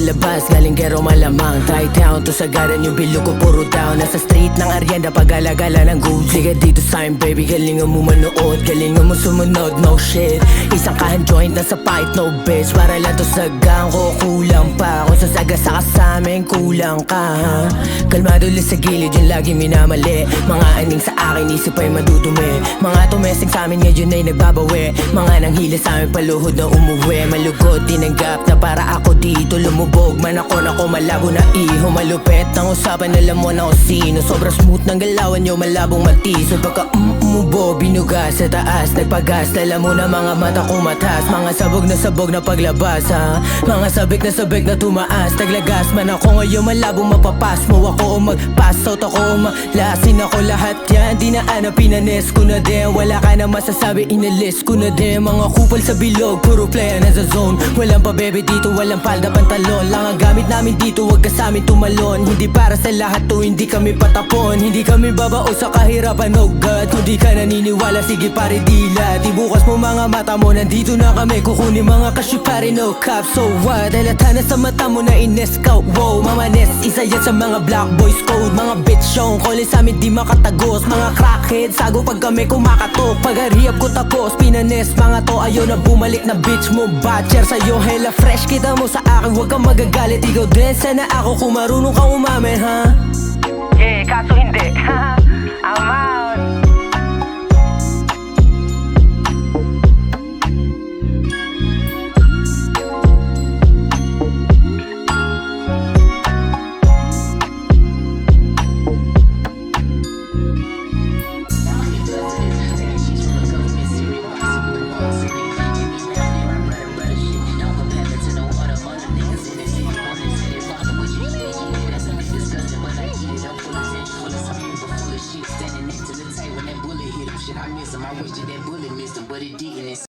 sa labas, galing gero malamang Thai-town to Sagaran, yung bilog ko puro down. Nasa street ng Arienda, pag-alagala ng gold. Liga dito sa'kin baby, galingan mo manood, galingan mo sumunod, no shit. Isang kahan joint na sa fight, no bitch. Para lang to sa gang ko, kulang pa. Kung sasagasa ka sa'min, kulang ka ha? Kalmado lang sa gilid, yung lagi minamali. Mga aning sa akin, isip ay madudumi. Mga tumesting sa'min ngayon ay nagbabawi. Mga nanghila sa'min paluhod na umuwi. Malugod, tinanggap na para ako dito lumubog. Man ako malabo na iho. Malupet ang usapan, alam mo na kung sino. Sobrang smooth ng galawan nyo, malabong matiso. Pagka umubo, binugas sa taas, nagpagas. Alam mo na mga mata ko matas. Mga sabog na paglabas ha? Mga sabik na tumaas. Taglagas man ako ngayon, malabong mapapas mo ako o mag-pass out ako o malasin ako. Lahat yan, dinaan na pinanes ko na din. Wala ka na masasabi, inalis ko na din. Mga kupal sa bilog, puro playa na sa zone. Walang pa bebe dito, walang palda, pantalon. Lang ang gamit namin dito, wag ka sa'min tumalon. Hindi para sa lahat to, hindi kami patapon. Hindi kami babao sa kahirapan, oh God. Kung di ka naniniwala, sige pare dilat. Ibukas mo mga mata mo, nandito na kami. Kukunin mga kasyupari, no cap. So what? Halata na sa mata mo na ines-scout. Wow, mamanes, isa yan sa mga black boys code. Mga bitch show, calling sa'min di makatagos. Mga crackhead, sago pag kami kumakatok. Pag-hurry up ko tapos, pinanes mga to. Ayaw na bumalik na bitch mo, batcher. Sa'yo hella fresh, kita mo sa akin, huwag kang magagalit. Ikaw din, sana ako kung marunong kang umamin, ha? Yeah, kaso hindi. I'm out. I miss him, I wish that bullet missed him, but it didn't.